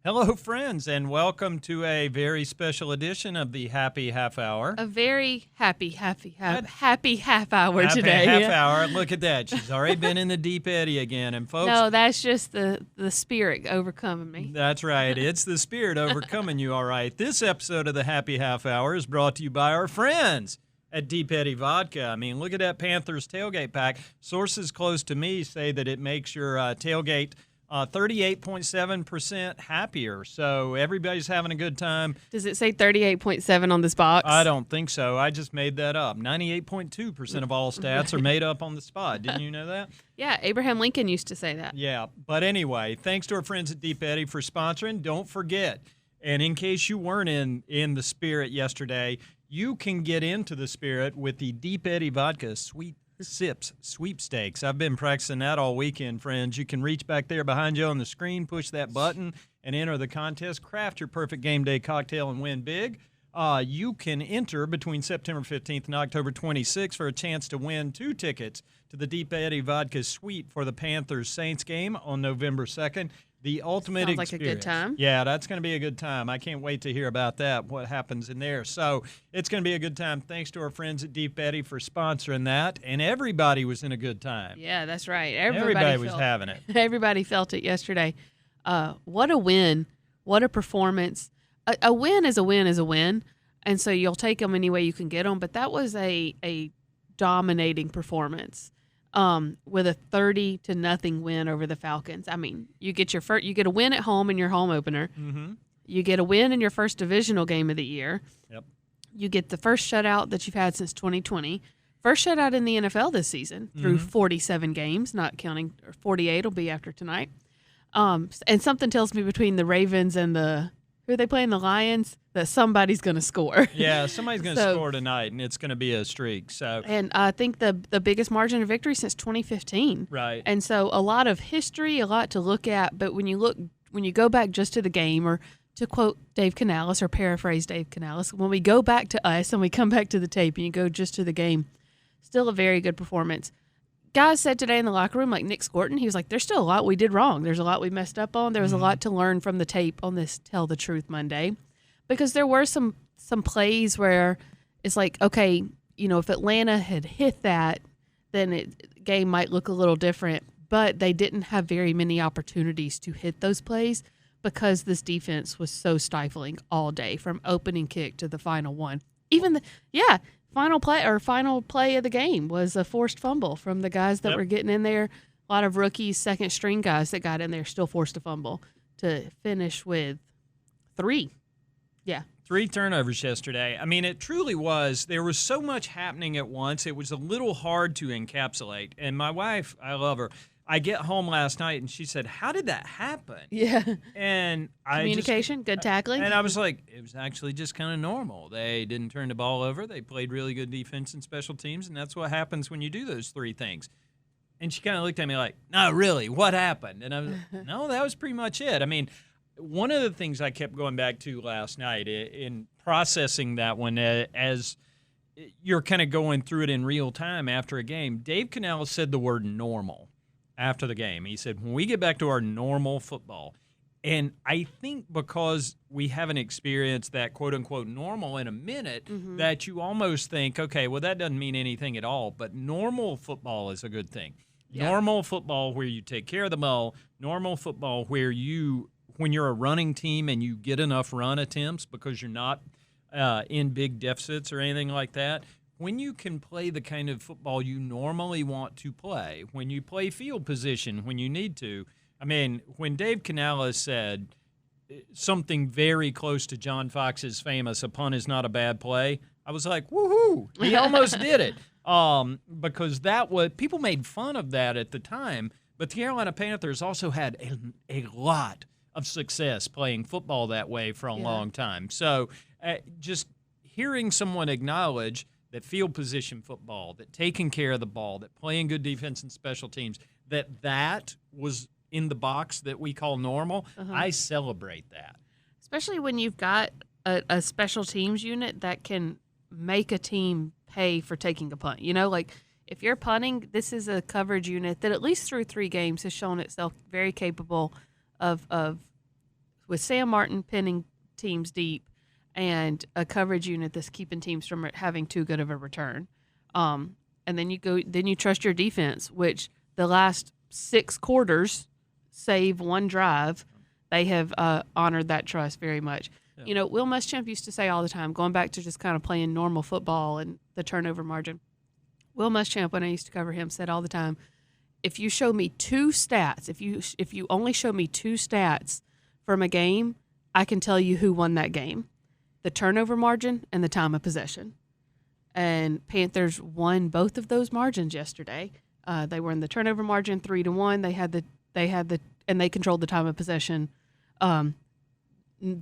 Hello, friends, and welcome to a very special edition of the Happy Half Hour. A very happy half hour Happy today. half hour. Look at that. She's already been in the Deep Eddy again. And folks, No, that's just the spirit overcoming me. that's right. It's the spirit overcoming you, all right. This episode of the Happy Half Hour is brought to you by our friends at Deep Eddy Vodka. I mean, look at that Panthers tailgate pack. Sources close to me say that it makes your tailgate 38.7% happier. So everybody's having a good time. Does it say 38.7 on this box? I don't think so. I just made that up. 98.2% of all stats are made up on the spot. Didn't you know that? Yeah, Abraham Lincoln used to say that. Yeah. But anyway, thanks to our friends at Deep Eddy for sponsoring. Don't forget, and in case you weren't in the spirit yesterday, you can get into the spirit with the Deep Eddy Vodka Sweet Sips Sweepstakes. I've been practicing that all weekend, friends. You can reach back there behind you on the screen, push that button, and enter the contest. Craft your perfect game day cocktail and win big. You can enter between September 15th and October 26th for a chance to win 2 tickets to the Deep Eddy Vodka Suite for the Panthers-Saints game on November 2nd. The ultimate Sounds like experience. a good time. Yeah, that's going to be a good time. I can't wait to hear about that, what happens in there. So it's going to be a good time. Thanks to our friends at Deep Eddy for sponsoring that. And everybody was in a good time. Yeah, that's right. Everybody was having it. Everybody felt it yesterday. What a win. What a performance. A win is a win is a win. And so you'll take them any way you can get them. But that was a dominating performance. With a 30-0 win over the Falcons. I mean, you get a win at home in your home opener. Mm-hmm. You get a win in your first divisional game of the year. Yep. You get the first shutout that you've had since 2020. First shutout in the NFL this season through 47 games, not counting 48 will be after tonight. And something tells me between the Ravens and who are they playing, the Lions, that somebody's going to score. Yeah, somebody's going to score tonight, and it's going to be a streak. So, and I think the biggest margin of victory since 2015. Right. And so a lot of history, a lot to look at. But when you go back just to the game, or to quote Dave Canales or paraphrase Dave Canales, when we go back to us and we come back to the tape and you go just to the game, still a very good performance. Guys said today in the locker room, like Nick Scorton, he was like, there's still a lot we did wrong. There's a lot we messed up on. There was a lot to learn from the tape on this Tell the Truth Monday. Because there were some plays where it's like, okay, if Atlanta had hit that, then the game might look a little different. But they didn't have very many opportunities to hit those plays because this defense was so stifling all day from opening kick to the final one. Final play of the game was a forced fumble from the guys that were getting in there. A lot of rookies, second string guys that got in there still forced a fumble to finish with 3. Yeah. 3 turnovers yesterday. I mean, it truly was. There was so much happening at once. It was a little hard to encapsulate. And my wife, I love her. I get home last night, and she said, how did that happen? Yeah. And Communication, good tackling. And I was like, it was actually just kind of normal. They didn't turn the ball over. They played really good defense and special teams, and that's what happens when you do those 3 things. And she kind of looked at me like, no, really, what happened? And I was like, no, that was pretty much it. I mean, one of the things I kept going back to last night in processing that one as you're kind of going through it in real time after a game, Dave Canales said the word normal after the game. He said, when we get back to our normal football, and I think because we haven't experienced that quote-unquote normal in a minute, that you almost think, okay, well, that doesn't mean anything at all, but normal football is a good thing. Yeah. Normal football where you take care of the ball, normal football where when you're a running team and you get enough run attempts because you're not in big deficits or anything like that, when you can play the kind of football you normally want to play, when you play field position when you need to. I mean, when Dave Canales said something very close to John Fox's famous, a punt is not a bad play, I was like, woohoo, he almost did it. Because people made fun of that at the time, but the Carolina Panthers also had a lot of success playing football that way for a long time. So just hearing someone acknowledge that field position football, that taking care of the ball, that playing good defense and special teams, that was in the box that we call normal, I celebrate that. Especially when you've got a special teams unit that can make a team pay for taking a punt. Like if you're punting, this is a coverage unit that at least through 3 games has shown itself very capable of with Sam Martin pinning teams deep and a coverage unit that's keeping teams from having too good of a return. And then you trust your defense, which the last 6 quarters, save one drive, they have honored that trust very much. Yeah. You know, Will Muschamp used to say all the time, going back to just kind of playing normal football and the turnover margin. Will Muschamp, when I used to cover him, said all the time, if you show me 2 stats, if you only show me 2 stats from a game, I can tell you who won that game: the turnover margin and the time of possession. And Panthers won both of those margins yesterday. They were in the turnover margin 3-1. And they controlled the time of possession,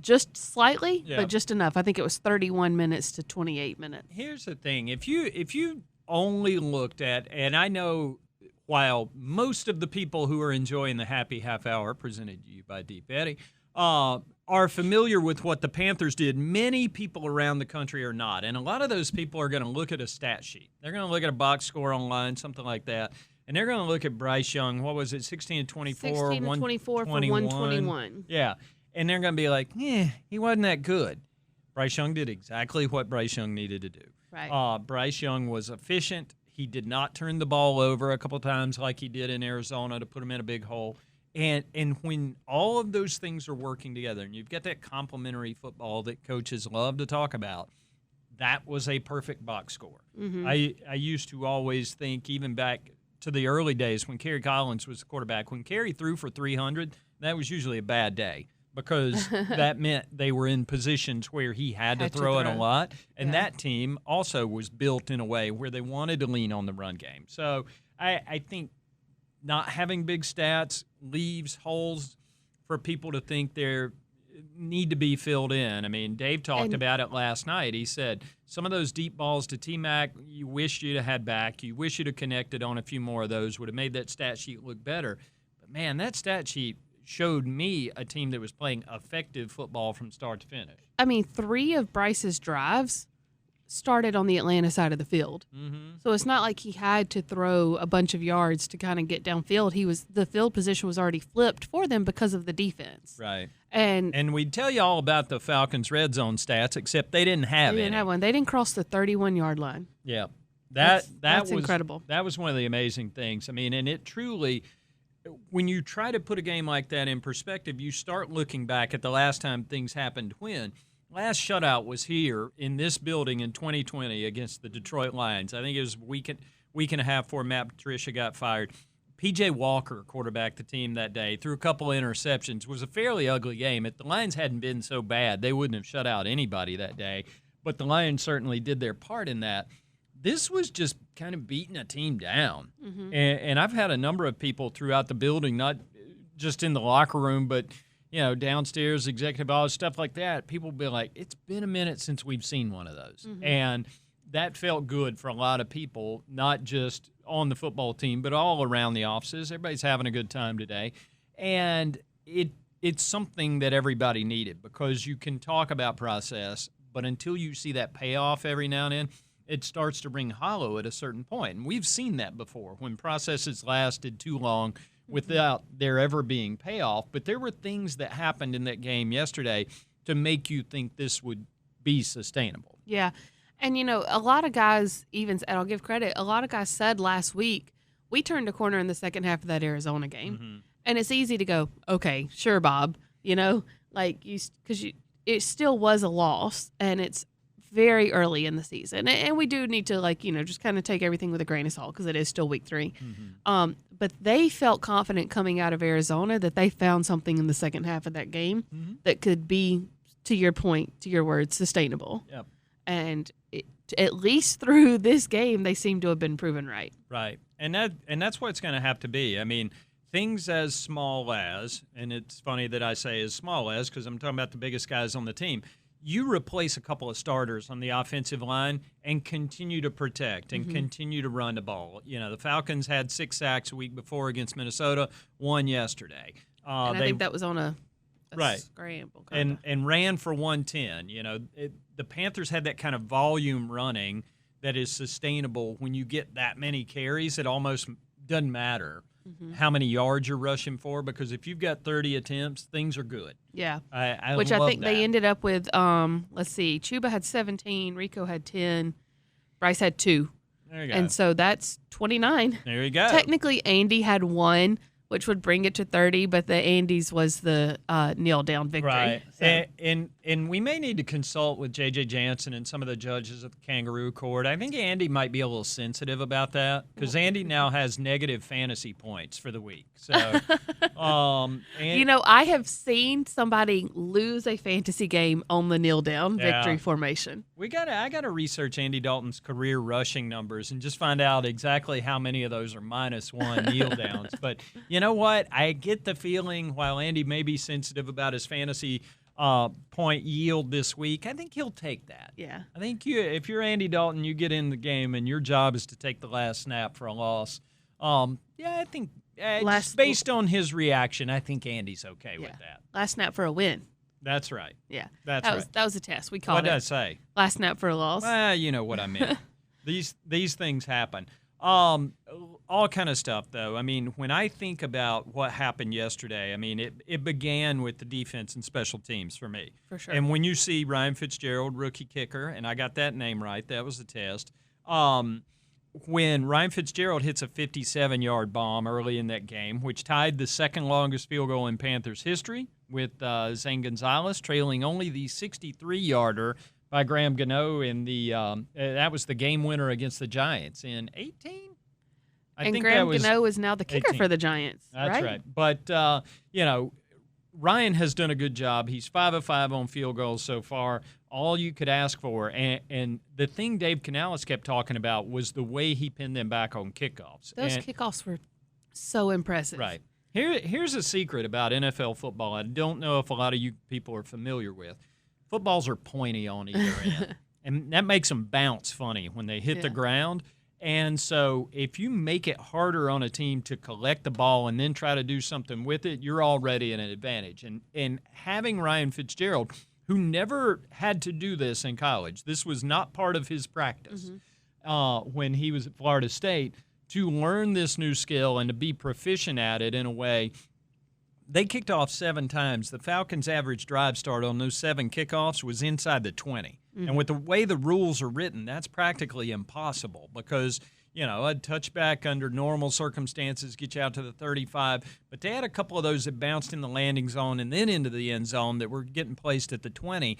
just slightly, but just enough. I think it was 31 minutes to 28 minutes. Here's the thing: if you only looked at, and I know, while most of the people who are enjoying the Happy Half Hour presented to you by Deep Eddy are familiar with what the Panthers did, many people around the country are not. And a lot of those people are going to look at a stat sheet. They're going to look at a box score online, something like that, and they're going to look at Bryce Young. What was it, 16-24? 16-24 for 121. Yeah, and they're going to be like, he wasn't that good. Bryce Young did exactly what Bryce Young needed to do. Right. Bryce Young was efficient. He did not turn the ball over a couple times like he did in Arizona to put him in a big hole. And when all of those things are working together, and you've got that complementary football that coaches love to talk about, that was a perfect box score. Mm-hmm. I used to always think, even back to the early days when Kerry Collins was the quarterback, when Kerry threw for 300, that was usually a bad day because that meant they were in positions where he had to throw it a lot. And that team also was built in a way where they wanted to lean on the run game. So I think not having big stats leaves holes for people to think they need to be filled in. I mean, Dave talked about it last night. He said some of those deep balls to T-Mac, you wish you'd have had back. You wish you'd have connected on a few more of those, would have made that stat sheet look better. But, man, that stat sheet showed me a team that was playing effective football from start to finish. I mean, 3 of Bryce's drives started on the Atlanta side of the field. Mm-hmm. So it's not like he had to throw a bunch of yards to kind of get downfield. The field position was already flipped for them because of the defense. Right. And we'd tell you all about the Falcons' red zone stats, except they didn't have any. They didn't have one. They didn't cross the 31-yard line. Yeah. That's was incredible. That was one of the amazing things. I mean, and it truly, when you try to put a game like that in perspective, you start looking back at the last time things happened when. Last shutout was here in this building in 2020 against the Detroit Lions. I think it was a week and a half before Matt Patricia got fired. P.J. Walker quarterbacked the team that day, threw a couple of interceptions. It was a fairly ugly game. If the Lions hadn't been so bad, they wouldn't have shut out anybody that day. But the Lions certainly did their part in that. This was just kind of beating a team down. Mm-hmm. And I've had a number of people throughout the building, not just in the locker room, but downstairs, executive office, stuff like that, people be like, it's been a minute since we've seen one of those. Mm-hmm. And that felt good for a lot of people, not just on the football team, but all around the offices. Everybody's having a good time today. And it's something that everybody needed because you can talk about process, but until you see that payoff every now and then, it starts to ring hollow at a certain point. And we've seen that before when processes lasted too long without there ever being payoff. But there were things that happened in that game yesterday to make you think this would be sustainable. Yeah. And, a lot of guys and I'll give credit, a lot of guys said last week, we turned a corner in the second half of that Arizona game. Mm-hmm. And it's easy to go, okay, sure, Bob, because it still was a loss, and it's very early in the season. And we do need to, just kind of take everything with a grain of salt because it is still week 3. Mm-hmm. But they felt confident coming out of Arizona that they found something in the second half of that game that could be, to your point, to your words, sustainable. Yep. And at least through this game, they seem to have been proven right. Right. And that's what it's going to have to be. I mean, things as small as, and it's funny that I say as small as because I'm talking about the biggest guys on the team, you replace a couple of starters on the offensive line and continue to protect and continue to run the ball. The Falcons had 6 sacks a week before against Minnesota, 1 yesterday. And I think that was on a scramble. And ran for 110. The Panthers had that kind of volume running that is sustainable when you get that many carries. It almost doesn't matter how many yards you're rushing for, because if you've got 30 attempts, things are good. Yeah. I Which love I think that. they ended up with, let's see, Chuba had 17, Rico had 10, Bryce had 2. There you go. And so that's 29. There you go. Technically, Andy had 1, which would bring it to 30, but the Andy's was the kneel down victory. Right. So. And we may need to consult with J.J. Jansen and some of the judges at the Kangaroo Court. I think Andy might be a little sensitive about that, because Andy now has negative fantasy points for the week. So, I have seen somebody lose a fantasy game on the kneel down victory formation. I gotta research Andy Dalton's career rushing numbers and just find out exactly how many of those are -1 kneel downs. But you know what? I get the feeling, while Andy may be sensitive about his fantasy point yield this week, I think he'll take that. Yeah. I think if you're Andy Dalton, you get in the game and your job is to take the last snap for a loss. I think just based on his reaction, I think Andy's okay with that. Last snap for a win. That's right. Yeah. That was a test. We called What it. did I say? Last snap for a loss. You know what I meant. These things happen. All kind of stuff, though. I mean, when I think about what happened yesterday, I mean, it began with the defense and special teams for me. For sure. And when you see Ryan Fitzgerald, rookie kicker, and I got that name right, that was the test. When Ryan Fitzgerald hits a 57-yard bomb early in that game, which tied the second longest field goal in Panthers history, with Zane Gonzalez trailing only the 63-yarder by Graham Gano in the that was the game winner against the Giants in 18. And Graham Gano is now the kicker 18. for the Giants. That's right. But Ryan has done a good job. He's 5 of 5 on field goals so far. All you could ask for. And the thing Dave Canales kept talking about was the way he pinned them back on kickoffs. Those kickoffs were so impressive. Right. Here's a secret about NFL football I don't know if a lot of you people are familiar with. Footballs are pointy on either end, and that makes them bounce funny when they hit the ground. And so if you make it harder on a team to collect the ball and then try to do something with it, you're already at an advantage. And having Ryan Fitzgerald, who never had to do this in college, this was not part of his practice when he was at Florida State, to learn this new skill and to be proficient at it in a way. They kicked off 7 times. The Falcons' average drive start on those 7 kickoffs was inside the 20. And with the way the rules are written, that's practically impossible because, a touchback under normal circumstances gets you out to the 35. But they had a couple of those that bounced in the landing zone and then into the end zone that were getting placed at the 20.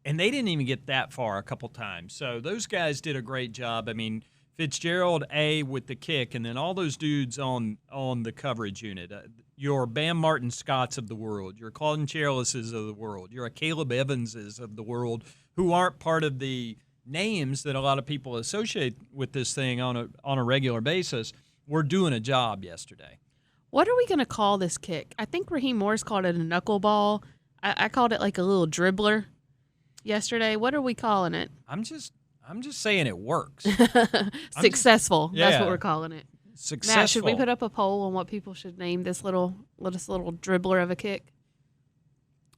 And they didn't even get that far a couple times. So those guys did a great job. I mean, Fitzgerald, with the kick, and then all those dudes on the coverage unit. Your Bam Martin Scotts of the world, your Claudin Charleses of the world, your Caleb Evanses of the world, who aren't part of the names that a lot of people associate with this thing on a regular basis, were doing a job yesterday. What are we going to call this kick? I think Raheem Morris called it a knuckleball. I called it like a little dribbler yesterday. What are we calling it? I'm just saying it works. Successful. That's what we're calling it. Successful. Matt, should we put up a poll on what people should name this little dribbler of a kick?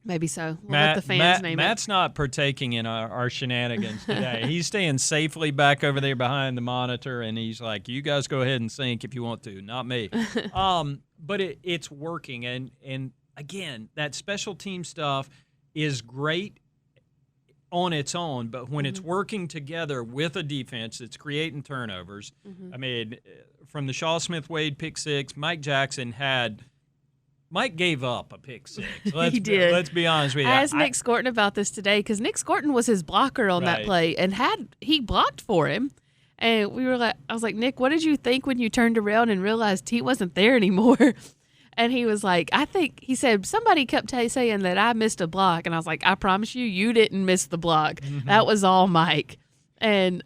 Maybe so. We'll let the fans name it. Matt's not partaking in our shenanigans today. He's staying safely back over there behind the monitor, and he's like, you guys go ahead and sink if you want to, not me. But it's working. And again, that special team stuff is great on its own, but when it's working together with a defense that's creating turnovers, I mean, from the Shaw Smith-Wade pick 6, Mike gave up a pick 6. He did. Let's be honest with you. I asked Nick Scorton about this today because Nick Scorton was his blocker on that play and he blocked for him. And I was like, Nick, what did you think when you turned around and realized he wasn't there anymore? And he was like, he said, somebody kept saying that I missed a block. And I was like, I promise you didn't miss the block. That was all Mike. And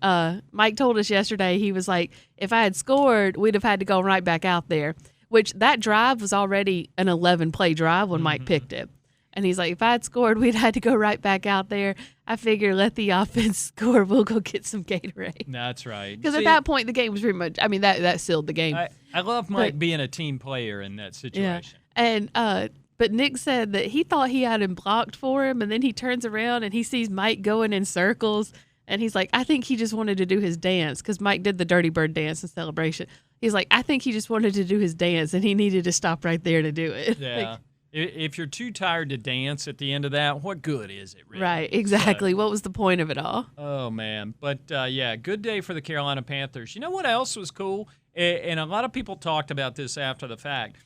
Mike told us yesterday, he was like, if I had scored, we'd have had to go right back out there, which that drive was already an 11-play drive when Mike picked it. And he's like, if I had scored, we'd had to go right back out there. I figure let the offense score. We'll go get some Gatorade. That's right. Because at that point, the game was pretty much, that sealed the game. I love Mike being a team player in that situation. Yeah. And, but Nick said that he thought he had him blocked for him, and then he turns around and he sees Mike going in circles. And he's like, I think he just wanted to do his dance because Mike did the Dirty Bird dance in celebration. He's like, I think he just wanted to do his dance, and he needed to stop right there to do it. Yeah. If you're too tired to dance at the end of that, what good is it, really? Right, exactly. So, what was the point of it all? oh, man. But, yeah, good day for the Carolina Panthers. You know what else was cool? And a lot of people talked about this after the fact.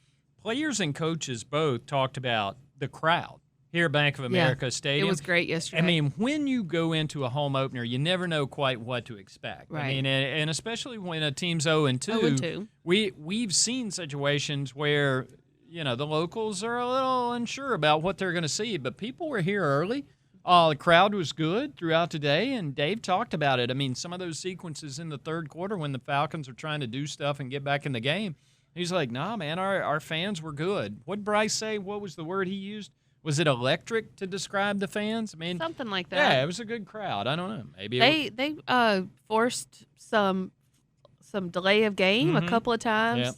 Players and coaches both talked about the crowd here at Bank of America Stadium. It was great yesterday. I mean, when you go into a home opener, you never know quite what to expect. Right. I mean, and especially when a team's 0-2. We've seen situations where, you know, the locals are a little unsure about what they're going to see, but people were here early. The crowd was good throughout the day, and Dave talked about it. I mean, some of those sequences in the third quarter when the Falcons are trying to do stuff and get back in the game, he's like, nah, man, our fans were good. What'd Bryce say? What was the word he used? Was it electric to describe the fans? I mean, something like that. Yeah, it was a good crowd. I don't know. Maybe they forced some delay of game a couple of times.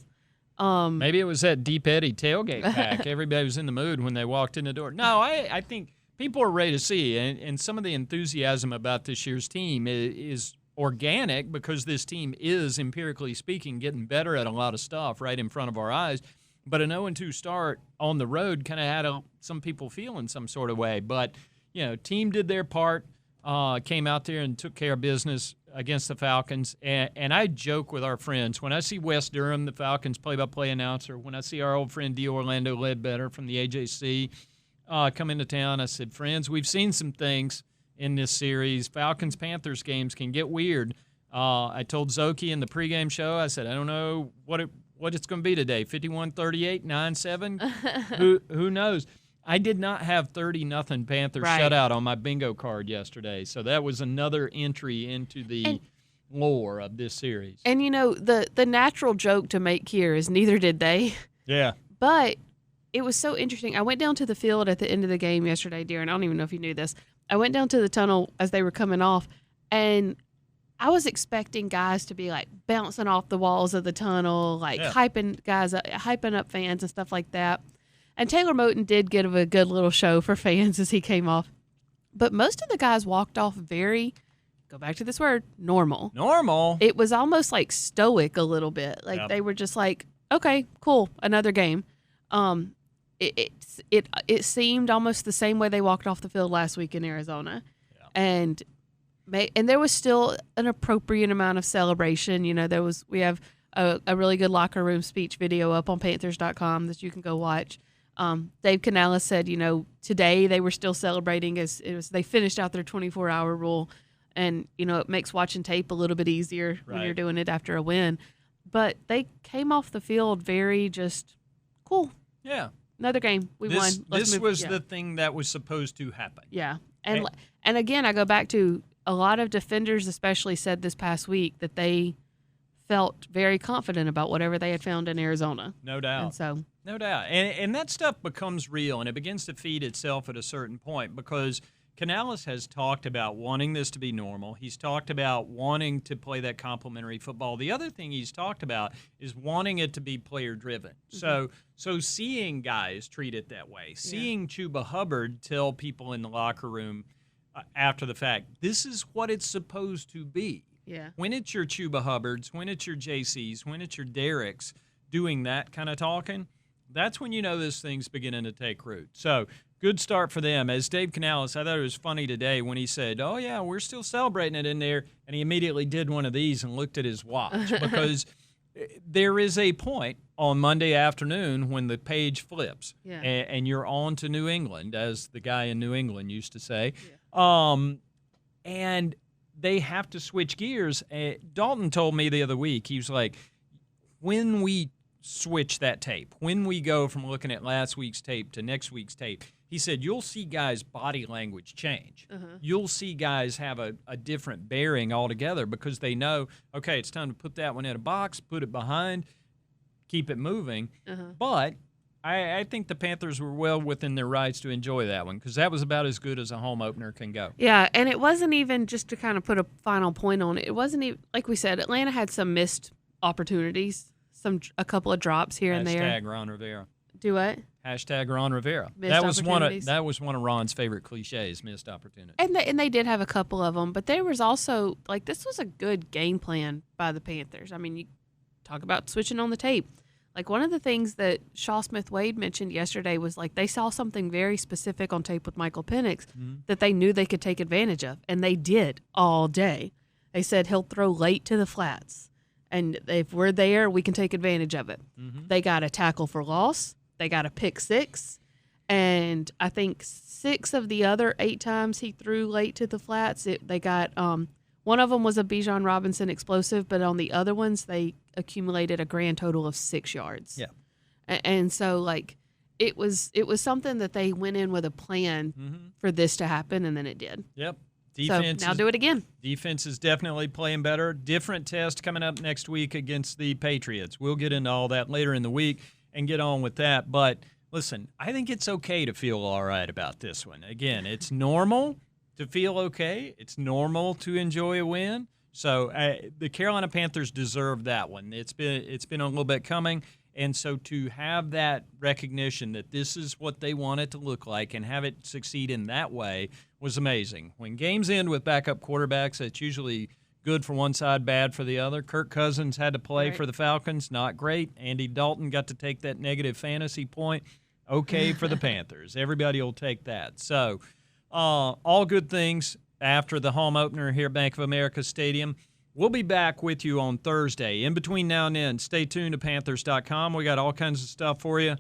Yep. Maybe it was that Deep Eddy tailgate pack. Everybody was in the mood when they walked in the door. No, I think people are ready to see, and some of the enthusiasm about this year's team is organic because this team is, empirically speaking, getting better at a lot of stuff right in front of our eyes. But an 0-2 start on the road kind of had some people feeling some sort of way. But, you know, team did their part, came out there and took care of business against the Falcons. And I joke with our friends. When I see Wes Durham, the Falcons play-by-play announcer, when I see our old friend D. Orlando Ledbetter from the AJC come into town, I said, friends, we've seen some things in this series. Falcons-Panthers games can get weird. I told Zoki in the pregame show, I said, I don't know what it's going to be today, 51-38, 9-7. Who knows? I did not have 30-0 Panthers shutout on my bingo card yesterday, so that was another entry into the lore of this series. And, you know, the natural joke to make here is neither did they. Yeah. But it was so interesting. I went down to the field at the end of the game yesterday, Darin. I don't even know if you knew this. I went down to the tunnel as they were coming off, and I was expecting guys to be like bouncing off the walls of the tunnel, like hyping up fans and stuff like that. And Taylor Moton did give a good little show for fans as he came off. But most of the guys walked off very, go back to this word, normal. Normal. It was almost like stoic a little bit. Like they were just like, okay, cool, another game. It seemed almost the same way they walked off the field last week in Arizona. Yeah. And there was still an appropriate amount of celebration. You know, we have a really good locker room speech video up on Panthers.com that you can go watch. Dave Canales said, you know, today they were still celebrating as they finished out their 24-hour rule. And, you know, it makes watching tape a little bit easier when you're doing it after a win. But they came off the field very just cool. Yeah. Another game. We won. This was the thing that was supposed to happen. Yeah. And again, I go back to a lot of defenders especially said this past week that they felt very confident about whatever they had found in Arizona. No doubt. No doubt. And that stuff becomes real, and it begins to feed itself at a certain point because Canales has talked about wanting this to be normal. He's talked about wanting to play that complementary football. The other thing he's talked about is wanting it to be player-driven. Mm-hmm. So seeing guys treat it that way, seeing Chuba Hubbard tell people in the locker room after the fact, this is what it's supposed to be. Yeah. When it's your Chuba Hubbards, when it's your JCs, when it's your Derricks doing that kind of talking, that's when you know this thing's beginning to take root. So good start for them. As Dave Canales, I thought it was funny today when he said, oh, yeah, we're still celebrating it in there. And he immediately did one of these and looked at his watch because there is a point on Monday afternoon when the page flips and you're on to New England, as the guy in New England used to say. Yeah. And they have to switch gears. Dalton told me the other week, he was like, when we switch that tape, when we go from looking at last week's tape to next week's tape, he said you'll see guys' body language change. Uh-huh. You'll see guys have a different bearing altogether because they know, okay, it's time to put that one in a box, put it behind, keep it moving. Uh-huh. But I think the Panthers were well within their rights to enjoy that one because that was about as good as a home opener can go. Yeah, and it wasn't even, just to kind of put a final point on it, it wasn't even, like we said, Atlanta had some missed opportunities, a couple of drops here and there. Hashtag Ron Rivera. Do what? Hashtag Ron Rivera. That was one of Ron's favorite cliches, missed opportunity. And they did have a couple of them, but there was also, like, this was a good game plan by the Panthers. I mean, talk about switching on the tape. Like, one of the things that Shaw Smith-Wade mentioned yesterday was, like, they saw something very specific on tape with Michael Penix that they knew they could take advantage of, and they did all day. They said he'll throw late to the flats, and if we're there, we can take advantage of it. They got a tackle for loss. They got a pick six, and I think 6 of the other 8 times he threw late to the flats, they got one of them was a Bijan Robinson explosive, but on the other ones, they accumulated a grand total of 6 yards. Yeah. And so, like, it was something that they went in with a plan for this to happen, and then it did. Yep. Defense so now do it again. Defense is definitely playing better. Different test coming up next week against the Patriots. We'll get into all that later in the week and get on with that. But, listen, I think it's okay to feel all right about this one. Again, it's normal to feel okay. It's normal to enjoy a win. So the Carolina Panthers deserve that one. It's been a little bit coming. And so to have that recognition that this is what they want it to look like and have it succeed in that way was amazing. When games end with backup quarterbacks, it's usually good for one side, bad for the other. Kirk Cousins had to play for the Falcons. Not great. Andy Dalton got to take that negative fantasy point. Okay for the Panthers. Everybody will take that. So all good things after the home opener here at Bank of America Stadium. We'll be back with you on Thursday. In between now and then, stay tuned to Panthers.com. We got all kinds of stuff for you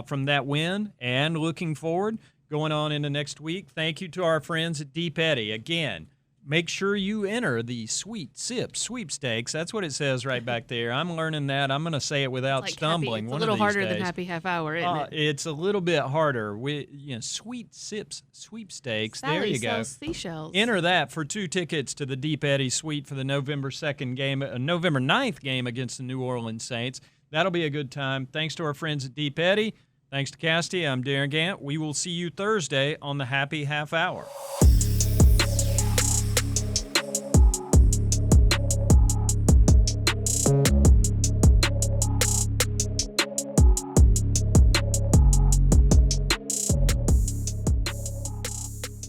from that win and looking forward going on into next week. Thank you to our friends at Deep Eddy. Again, make sure you enter the Sweet Sip Sweepstakes. That's what it says right back there. I'm learning that. I'm going to say it without stumbling. It's a little harder than Happy Half Hour, isn't it? It's a little bit harder. Sweet Sips Sweepstakes. Sally there you go. sells seashells. Enter that for 2 tickets to the Deep Eddy Suite for the November 9th game against the New Orleans Saints. That'll be a good time. Thanks to our friends at Deep Eddy. Thanks to Cassidy. I'm Darin Gant. We will see you Thursday on the Happy Half Hour.